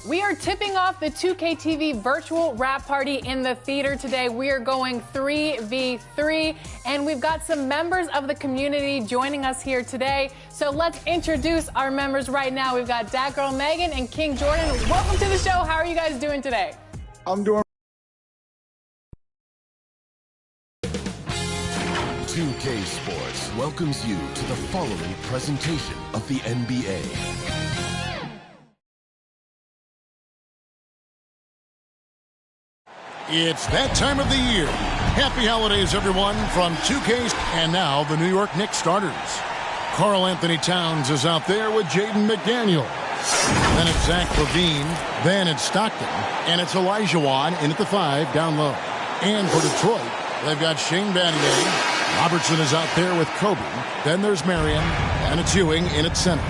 We are tipping off the 2K TV virtual wrap party in the theater today. We are going 3v3, and we've got some members of the community joining us here today. So let's introduce our members right now. We've got Dat Girl Megan and King Jordan. Welcome to the show. How are you guys doing today? I'm doing 2K Sports welcomes you to the following presentation of the NBA. It's that time of the year. Happy holidays, everyone, from 2K. And now, the New York Knicks starters. Karl Anthony Towns is out there with Jaden McDaniels. Then it's Zach LaVine. Then it's Stockton. And it's Elijah Wan in at the 5 down low. And for Detroit, they've got Shane Battier. Robertson is out there with Kobe. Then there's Marion. And it's Ewing in at center.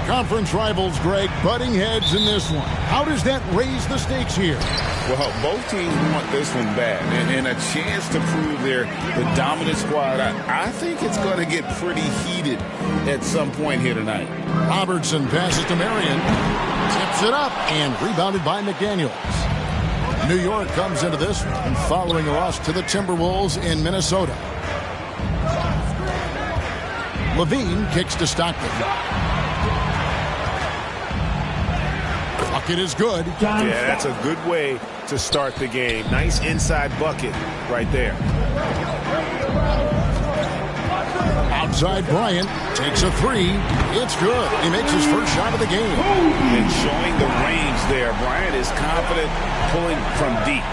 Conference rivals, Greg, butting heads in this one. How does that raise the stakes here? Well, both teams want this one bad, and a chance to prove they're the dominant squad. I think it's going to get pretty heated at some point here tonight. Robertson passes to Marion, tips it up, and rebounded by McDaniels. New York comes into this one following a loss to the Timberwolves in Minnesota. LaVine kicks to Stockton. Bucket is good. Yeah, that's a good way to start the game. Nice inside bucket right there. Outside Bryant takes a 3. It's good. He makes his first shot of the game. And showing the range there. Bryant is confident pulling from deep.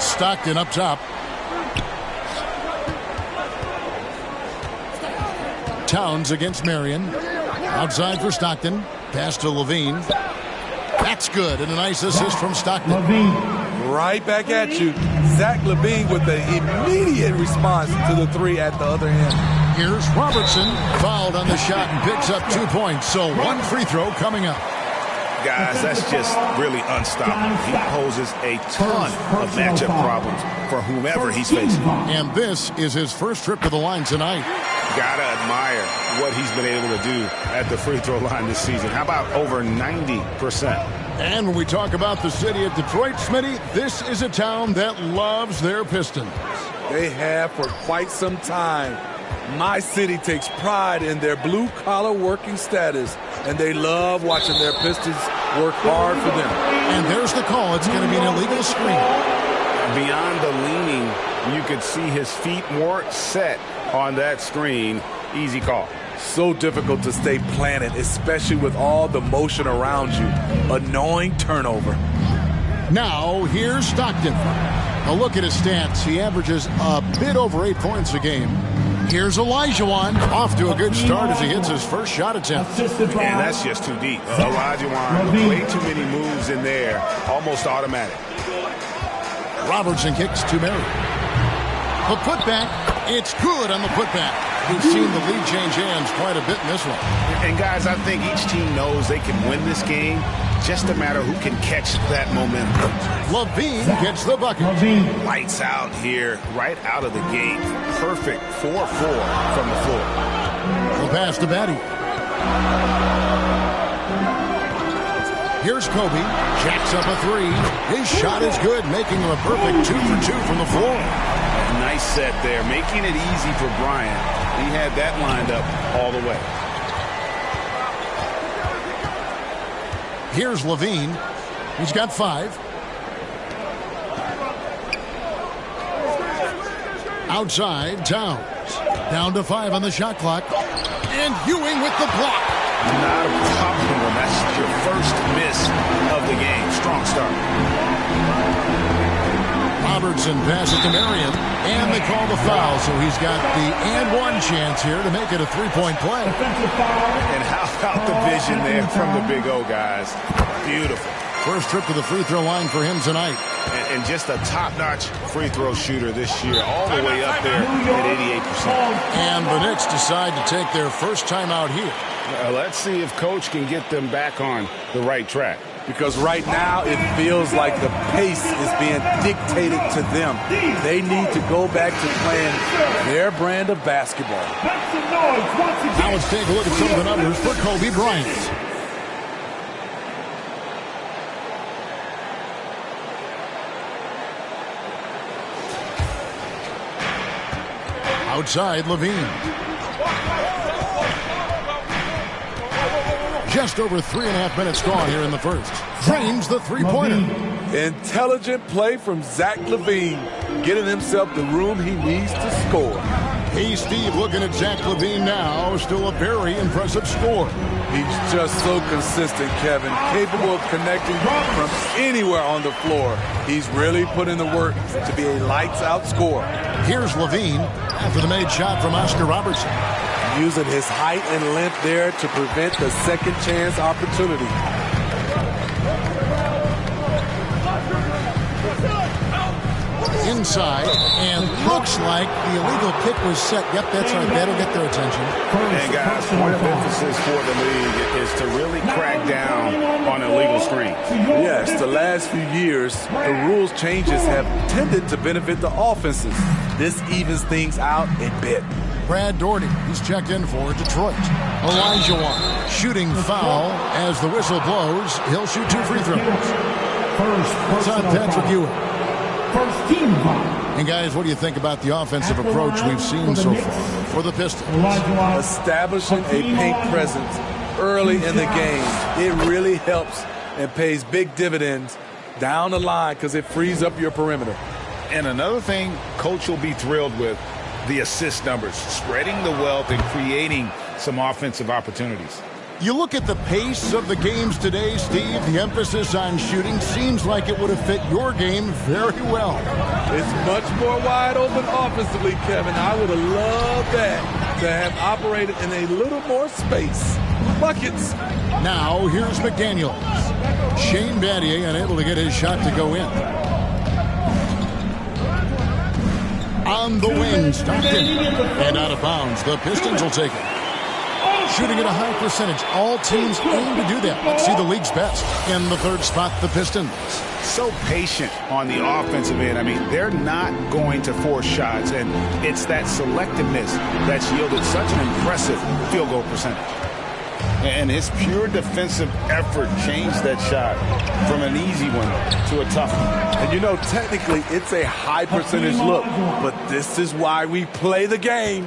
Stockton up top. Towns against Marion. Outside for Stockton. Pass to LaVine. That's good. And a nice assist from Stockton. right back at you. Zach LaVine with the immediate response to the 3 at the other end. Here's Robertson. Fouled on the shot and picks up 2 points. So 1 free throw coming up. Guys, that's just really unstoppable. He poses a ton of matchup problems for whomever he's facing. And this is his first trip to the line tonight. Gotta admire what he's been able to do at the free throw line this season. How about over 90%? And when we talk about the city of Detroit, Smitty, this is a town that loves their Pistons. They have for quite some time. My city takes pride in their blue-collar working status, and they love watching their Pistons work hard for them. And there's the call. It's going to be an illegal screen. Beyond the leaning, you could see his feet more set on that screen. Easy call. So difficult to stay planted, especially with all the motion around you. Annoying turnover. Now, here's Stockton. A look at his stats. He averages a bit over 8 points a game. Here's Elijah Wan, off to a good start as he hits his first shot attempt. And that's just too deep. Elijah Wan, way too many moves in there, almost automatic. Robertson kicks to Mary. The putback, it's good on the putback. We've seen the lead change hands quite a bit in this one. And guys, I think each team knows they can win this game. Just a matter who can catch that momentum. LaVine gets the bucket. Lights out here, right out of the gate. Perfect 4-4 from the floor. The pass to Batty. Here's Kobe. Jacks up a 3. His shot is good, making him a perfect 2 for 2 from the floor. Nice set there, making it easy for Bryant. He had that lined up all the way. Here's LaVine. He's got 5. Outside, Towns. Down to 5 on the shot clock. And Ewing with the block. Not a problem when that's your first miss of the game. Strong start. Robertson passes to Marion, and they call the foul, so he's got the and-one chance here to make it a 3-point play. And how about the vision there from the Big O, guys? Beautiful. First trip to the free throw line for him tonight. And just a top-notch free throw shooter this year, all the way up there at 88%. And the Knicks decide to take their first time out here. Let's see if Coach can get them back on the right track. Because right now it feels like the pace is being dictated to them. They need to go back to playing their brand of basketball. Now let's take a look at some of the numbers for Kobe Bryant. Outside, Levine. Just over 3.5 minutes gone here in the first. Drains the three-pointer. Intelligent play from Zach LaVine, getting himself the room he needs to score. Hey, Steve, looking at Zach LaVine now. Still a very impressive score. He's just so consistent, Kevin. Capable of connecting from anywhere on the floor. He's really put in the work to be a lights-out scorer. Here's LaVine after the made shot from Oscar Robertson. Using his height and length there to prevent the second chance opportunity. Inside, and looks like the illegal kick was set. Yep, that's right. That'll get their attention. And guys, point of emphasis for the league is to really crack down on illegal screens. Yes, the last few years, the rules changes have tended to benefit the offenses. This evens things out a bit. Brad Doherty, he's checked in for Detroit. Olajuwon, shooting foul as the whistle blows. He'll shoot 2 free throws. It's on Patrick Ewing. First team foul. And guys, what do you think about the offensive approach we've seen so far for the Pistons? Establishing a paint presence early in the game, it really helps and pays big dividends down the line because it frees up your perimeter. And another thing coach will be thrilled with, the assist numbers, spreading the wealth and creating some offensive opportunities. You look at the pace of the games today, Steve, the emphasis on shooting seems like it would have fit your game very well. It's much more wide open offensively, Kevin. I would have loved that to have operated in a little more space. Buckets. Now, here's McDaniels. Shane Battier unable to get his shot to go in. On the wing, Stockton. And out of bounds, the Pistons will take it. Shooting at a high percentage. All teams aim to do that. Let's see the league's best. In the third spot, the Pistons. So patient on the offensive end. I mean, they're not going to force shots, and it's that selectiveness that's yielded such an impressive field goal percentage. And his pure defensive effort changed that shot from an easy one to a tough one. And you know, technically, it's a high percentage look, but this is why we play the game.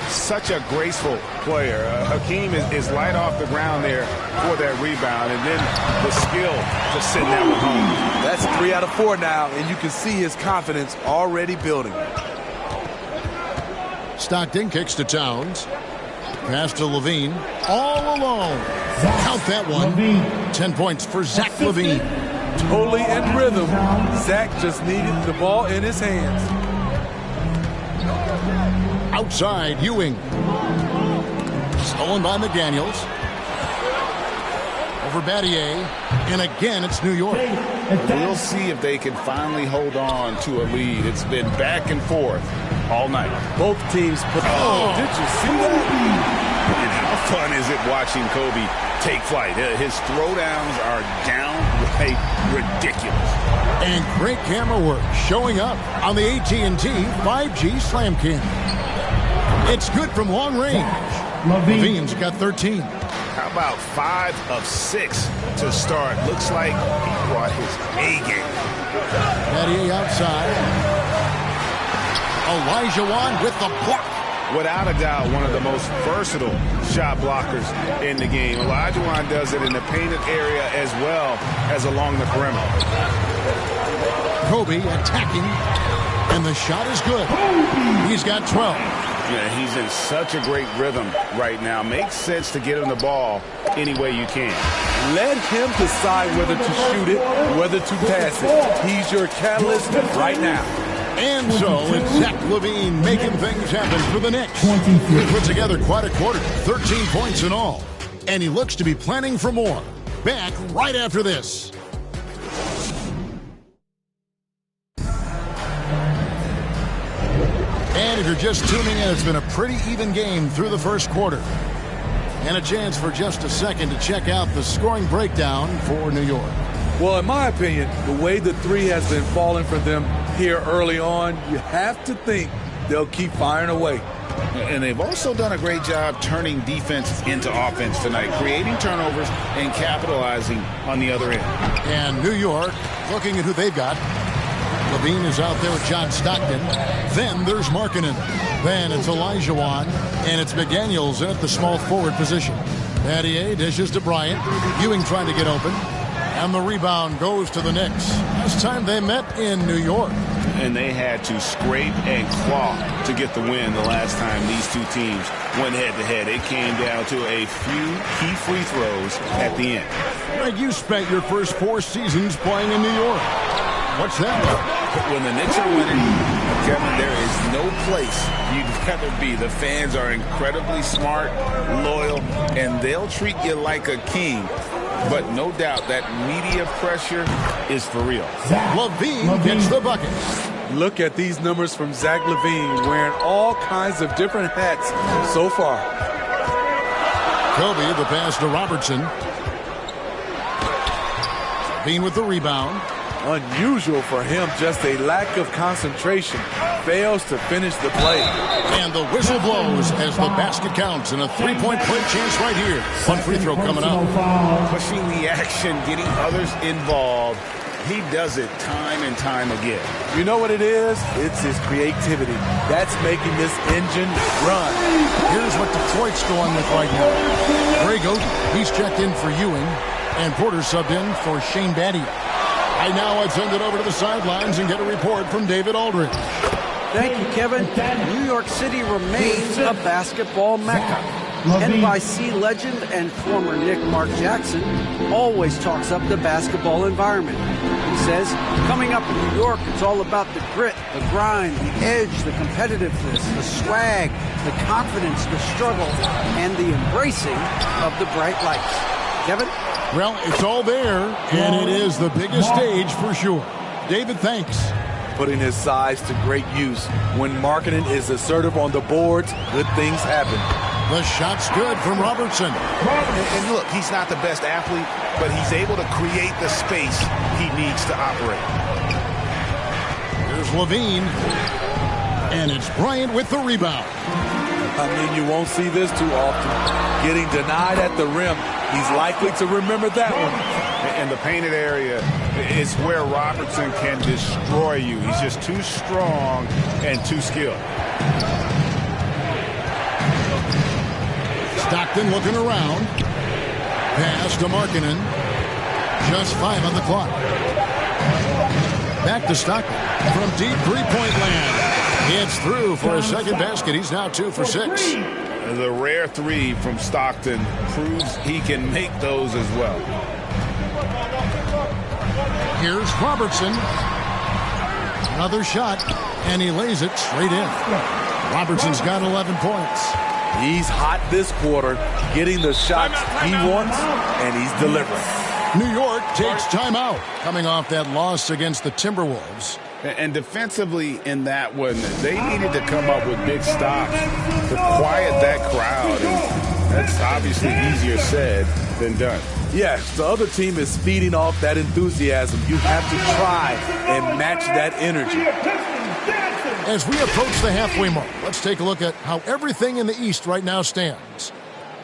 Such a graceful player. Hakeem is light off the ground there for that rebound, and then the skill to send that one home. That's 3 out of 4 now, and you can see his confidence already building. Stockton kicks to Towns. Pass to Levine. All alone. Count that one. 10 points for Zach LaVine. Totally in rhythm. Zach just needed the ball in his hands. Outside, Ewing. Stolen by McDaniels. Over Battier. And again, it's New York. We'll see if they can finally hold on to a lead. It's been back and forth all night. Both teams put... Oh, did you see that? And how fun is it watching Kobe take flight? His throwdowns are downright ridiculous. And great camera work showing up on the AT&T 5G Slam Cam. It's good from long range. Levine's got 13. How about 5 of 6 to start? Looks like he brought his A game. Battier outside. Olajuwon with the block. Without a doubt, one of the most versatile shot blockers in the game. Olajuwon does it in the painted area as well as along the perimeter. Kobe attacking, and the shot is good. He's got 12. Yeah, he's in such a great rhythm right now. Makes sense to get him the ball any way you can. Let him decide whether to shoot it, whether to pass it. He's your catalyst right now. And so it's Zach LaVine making things happen for the Knicks. He put together quite a quarter, 13 points in all. And he looks to be planning for more. Back right after this. And if you're just tuning in, it's been a pretty even game through the first quarter. And a chance for just a second to check out the scoring breakdown for New York. Well, in my opinion, the way the three has been falling for them here early on, you have to think they'll keep firing away. And they've also done a great job turning defense into offense tonight, creating turnovers and capitalizing on the other end. And New York, looking at who they've got. Levine is out there with John Stockton. Then there's Markkanen. Then it's Olajuwon. And it's McDaniels in at the small forward position. Battier dishes to Bryant. Ewing trying to get open. And the rebound goes to the Knicks. Last time they met in New York. And they had to scrape and claw to get the win the last time these two teams went head-to-head. It came down to a few key free throws at the end. Greg, you spent your first 4 seasons playing in New York. What's that like? When the Knicks are winning, Kevin, there is no place you'd rather be. The fans are incredibly smart, loyal, and they'll treat you like a king. But no doubt that media pressure is for real. Levine gets the bucket. Look at these numbers from Zach LaVine, wearing all kinds of different hats so far. Kobe, the pass to Robertson. LaVine with the rebound. Unusual for him, just a lack of concentration. Fails to finish the play. And the whistle blows as the basket counts, and a 3-point play chance right here. One free throw coming up. Pushing the action, getting others involved. He does it time and time again. You know what it is? It's his creativity. That's making this engine run. Here's what Detroit's going with right now. Grego, he's checked in for Ewing, and Porter subbed in for Shane Battier. Right now, I'd send it over to the sidelines and get a report from David Aldridge. Thank you, Kevin. New York City remains a basketball mecca. NYC legend and former Knick Mark Jackson always talks up the basketball environment. He says, coming up in New York, it's all about the grit, the grind, the edge, the competitiveness, the swag, the confidence, the struggle, and the embracing of the bright lights. Kevin? Well, it's all there, and it is the biggest stage for sure. David, thanks. Putting his size to great use. When Markkanen is assertive on the boards, good things happen. The shot's good from Robertson. And look, he's not the best athlete, but he's able to create the space he needs to operate. Here's Levine. And it's Bryant with the rebound. I mean, you won't see this too often. Getting denied at the rim. He's likely to remember that one. And the painted area is where Robertson can destroy you. He's just too strong and too skilled. Stockton looking around. Pass to Markkanen. Just 5 on the clock. Back to Stockton from deep three-point land. It's through for a second basket. He's now 2 for 6. The rare 3 from Stockton proves he can make those as well. Here's Robertson. Another shot, and he lays it straight in. Robertson's got 11 points. He's hot this quarter, getting the shots he wants, and he's delivering. New York takes timeout, coming off that loss against the Timberwolves. And defensively in that one, they needed to come up with big stops to quiet that crowd. And that's obviously easier said than done. Yes, the other team is feeding off that enthusiasm. You have to try and match that energy. As we approach the halfway mark, let's take a look at how everything in the East right now stands.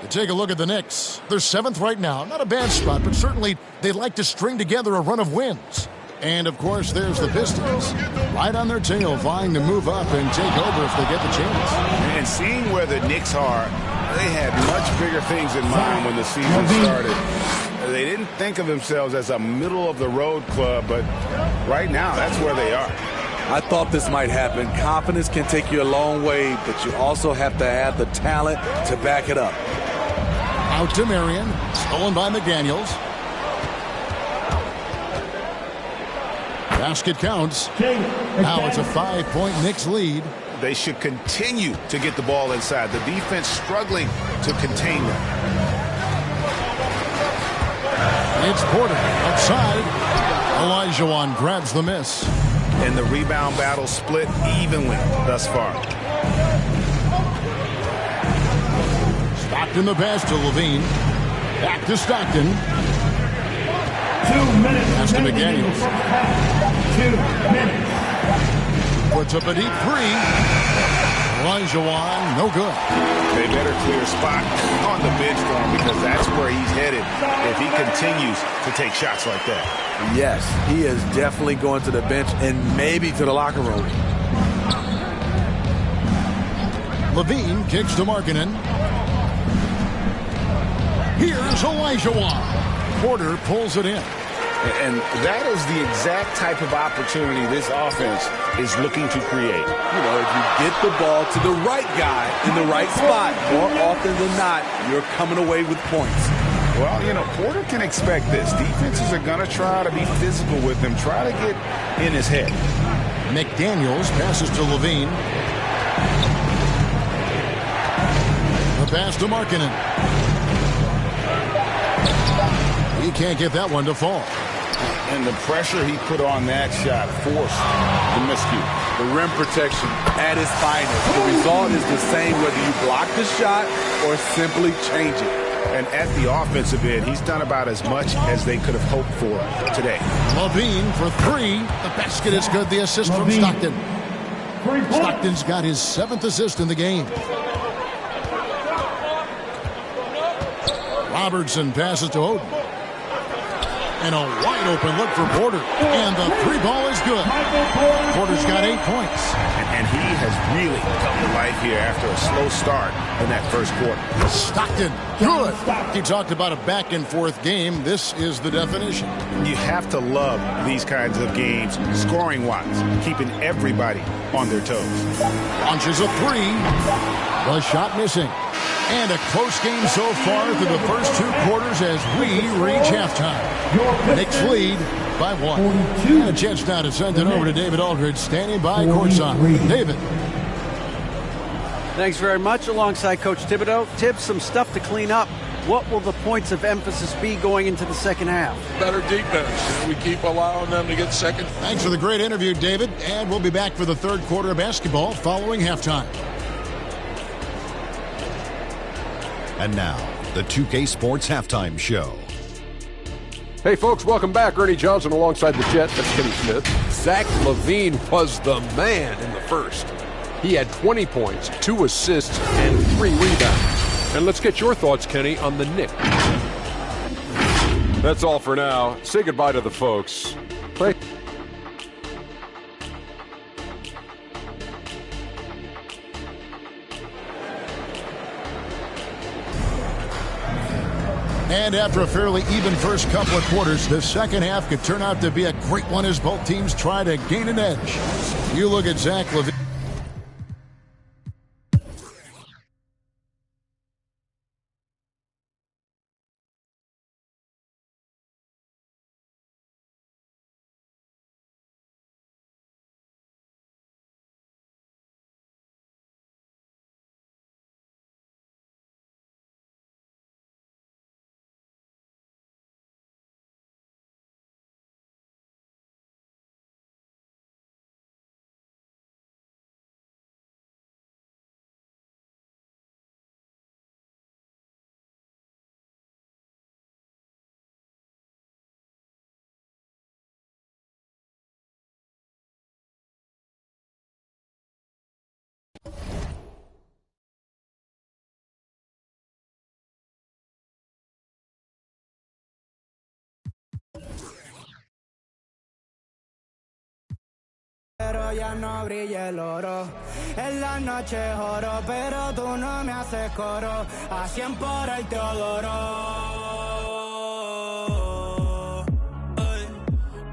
You take a look at the Knicks. They're 7th right now. Not a bad spot, but certainly they'd like to string together a run of wins. And, of course, there's the Pistons. Right on their tail, vying to move up and take over if they get the chance. And seeing where the Knicks are, they had much bigger things in mind when the season started. They didn't think of themselves as a middle-of-the-road club, but right now, that's where they are. I thought this might happen. Confidence can take you a long way, but you also have to have the talent to back it up. Out to Marion. Stolen by McDaniels. Basket counts. Now it's a 5-point Knicks lead. They should continue to get the ball inside. The defense struggling to contain them. It's Porter outside. Olajuwon grabs the miss. And the rebound battle split evenly thus far. Stockton the pass to Levine. Back to Stockton. 2 minutes. Pass to McDaniels. 2 minutes. Puts up a deep 3. Olajuwon, no good. They better clear a spot on the bench for him because that's where he's headed if he continues to take shots like that. Yes, he is definitely going to the bench and maybe to the locker room. Levine kicks to Markkanen. Here's Olajuwon. Porter pulls it in. And that is the exact type of opportunity this offense is looking to create. You know, if you get the ball to the right guy in the right spot, more often than not, you're coming away with points. Well, you know, Porter can expect this. Defenses are going to try to be physical with him, try to get in his head. McDaniels passes to Levine. The pass to Markkanen. He can't get that one to fall. And the pressure he put on that shot forced the miscue. The rim protection at its finest. The result is the same whether you block the shot or simply change it. And at the offensive end, he's done about as much as they could have hoped for today. Levine for three. The basket is good. The assist from Stockton. Stockton's got his 7th assist in the game. Robertson passes to Oden. And a wide-open look for Porter. And the three ball is good. Porter's got 8 points. And he has really come to life here after a slow start in that first quarter. Stockton, good. He talked about a back-and-forth game. This is the definition. You have to love these kinds of games, scoring-wise, keeping everybody on their toes. Launches a three. The shot missing. And a close game so far through the first 2 quarters as we reach halftime. Knicks lead by 1. And a chance now to send it over to David Aldridge, standing by courtside. David. Thanks very much. Alongside Coach Thibodeau. Tibbs, some stuff to clean up. What will the points of emphasis be going into the second half? Better defense. We keep allowing them to get second. Thanks for the great interview, David. And we'll be back for the third quarter of basketball following halftime. And now, the 2K Sports Halftime Show. Hey, folks, welcome back. Ernie Johnson alongside the Jet. That's Kenny Smith. Zach LaVine was the man in the first. He had 20 points, 2 assists, and 3 rebounds. And let's get your thoughts, Kenny, on the Knicks. That's all for now. Say goodbye to the folks. Play. And after a fairly even first couple of quarters, the second half could turn out to be a great one as both teams try to gain an edge. You look at Zach LaVine. Pero ya no brilla el oro, en la noche oro, pero tú no me haces coro, a 100 por el Teodoro. Ay,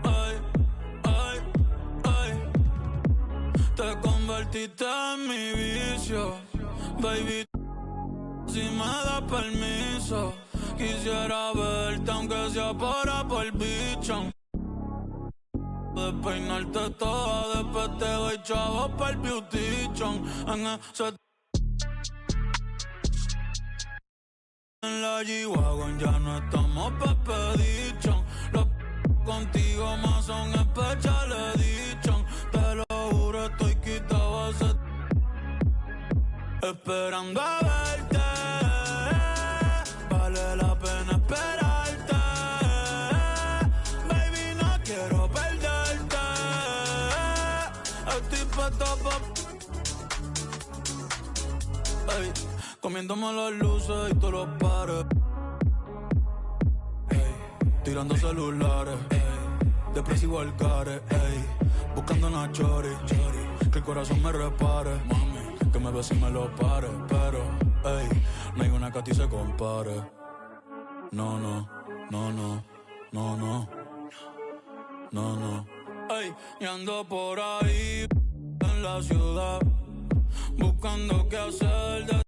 ay, ay, ay, te convertiste en mi vicio, baby, si me das permiso, quisiera verte aunque sea por bicho. Despeinarte toda, después te doy chavos pa'l beautition. En la G-Wagon ya no estamos pepedichon. Los contigo más son special edition. Te lo juro, estoy quitado hace... Esperando a verte. Vale la pena esperarte. Baby, no quiero perderte. Estoy puesto pa... ey, comiéndome las luces y todos los pares, ey, tirando celulares, ey, depresivo al care, ey, buscando una chori, que el corazón me repare, mami, que me bese y me lo pare, pero, ey, no hay una que a ti se compare, no, no, no, no, no, no, no, no, ey, y ando por ahí en la ciudad, buscando qué hacer de